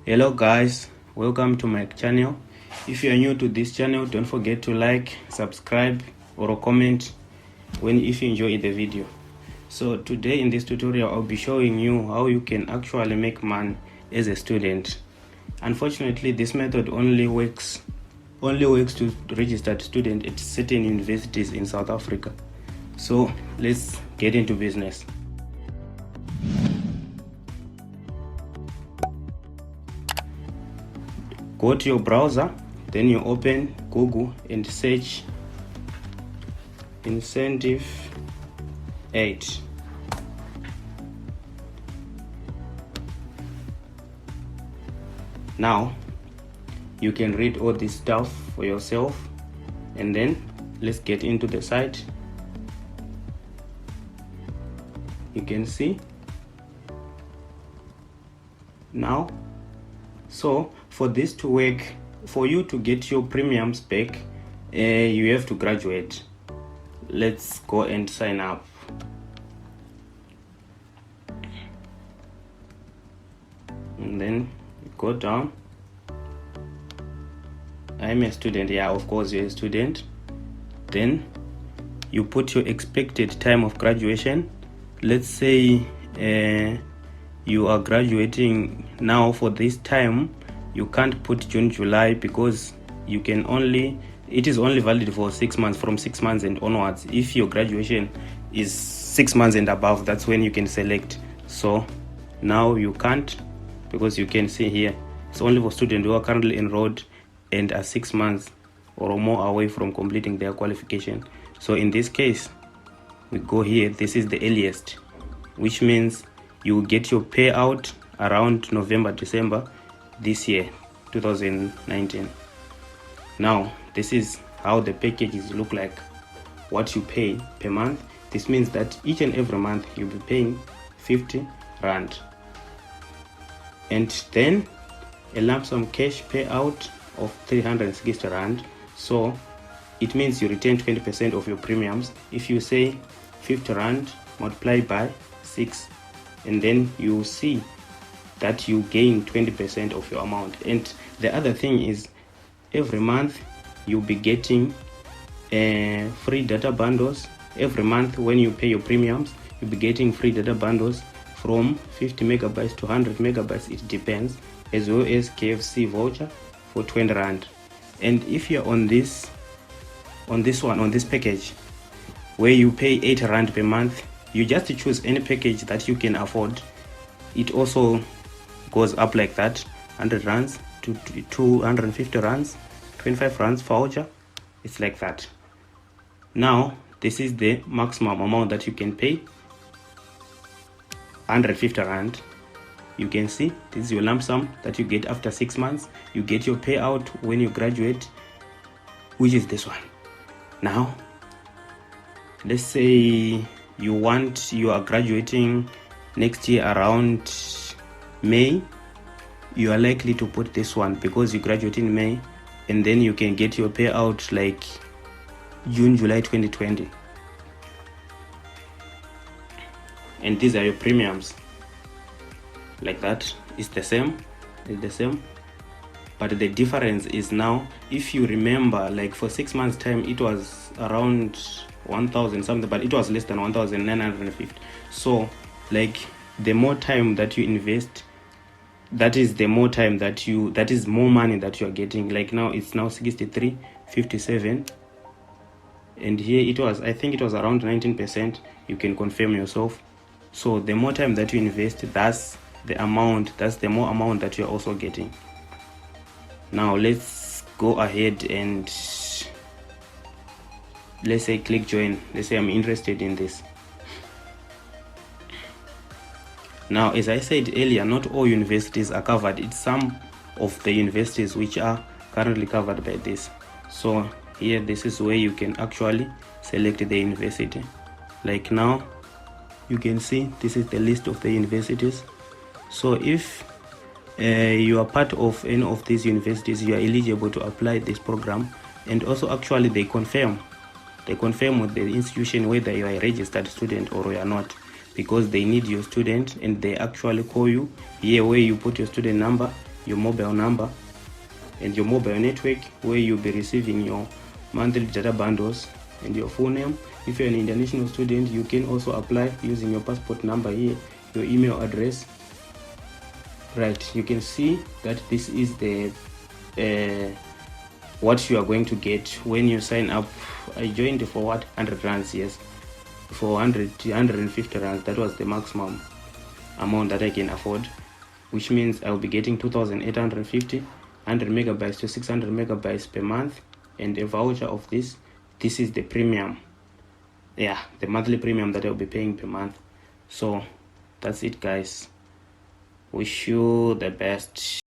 Hello guys, welcome to my channel. If you are new to this channel, don't forget to like, subscribe or comment if you enjoy the video. So today in this tutorial I'll be showing you how you can actually make money as a student. Unfortunately, this method only works to registered students at certain universities in South Africa. So let's get into business. Go to your browser, then you open Google and search incentive aid. Now you can read all this stuff for yourself, and then let's get into the site. You can see now. So for this to work, for you to get your premiums back, you have to graduate. Let's go and sign up. And then go down. I'm a student. Yeah, of course you're a student. Then you put your expected time of graduation. Let's say you are graduating now. For this time you can't put June, July, because it is only valid for 6 months, from 6 months and onwards. If your graduation is 6 months and above, that's when you can select. So now you can't, because you can see here it's only for students who are currently enrolled and are 6 months or more away from completing their qualification. So in this case, we go here. This is the earliest, which means you get your payout around November, December this year, 2019. Now this is how the packages look like, what you pay per month. This means that each and every month you'll be paying 50 rand, and then a lump sum cash payout of 360 rand. So it means you retain 20% of your premiums. If you say 50 rand multiplied by 6, and then you see that you gain 20% of your amount. And the other thing is, every month you'll be getting free data bundles. Every month when you pay your premiums, you'll be getting free data bundles from 50 megabytes to 100 megabytes, it depends, as well as KFC voucher for 20 rand. And if you're on this package where you pay 8 rand per month, you just choose any package that you can afford. It also goes up like that, 100 rands to 250 rands, 25 rands voucher. It's like that. Now this is the maximum amount that you can pay, 150 rand. You can see this is your lump sum that you get after 6 months. You get your payout when you graduate, which is this one. Now let's say you are graduating next year around May. You are likely to put this one because you graduate in May, and then you can get your payout like June, July 2020. And these are your premiums, like that. It's the same, but the difference is, now if you remember, like for 6 months time it was around 1000 something, but it was less than 1950. So like the more time that you invest, that is more money that you are getting. Like now it's now 63.57, and here I think it was around 19%. You can confirm yourself. So the more time that you invest, that's the more amount that you're also getting. Now let's go ahead and let's say click join. Let's say I'm interested in this. Now, as I said earlier, not all universities are covered. It's some of the universities which are currently covered by this. So here, this is where you can actually select the university. Like now you can see this is the list of the universities. So if you are part of any of these universities, you are eligible to apply this program. And also actually they confirm with the institution whether you are a registered student or you are not. because they need your student, and they actually call you here where you put your student number your mobile number and your mobile network where you'll be receiving your monthly data bundles, and your full name. If you're an international student, you can also apply using your passport number here, your email address. Right, you can see that this is the what you are going to get when you sign up. I joined for what, 100 rands? Yes, for 150 rands. That was the maximum amount that I can afford, which means I'll be getting 2,850, 100 megabytes to 600 megabytes per month, and a voucher of this. This is the premium, yeah, the monthly premium that I'll be paying per month. So that's it, guys. Wish you the best.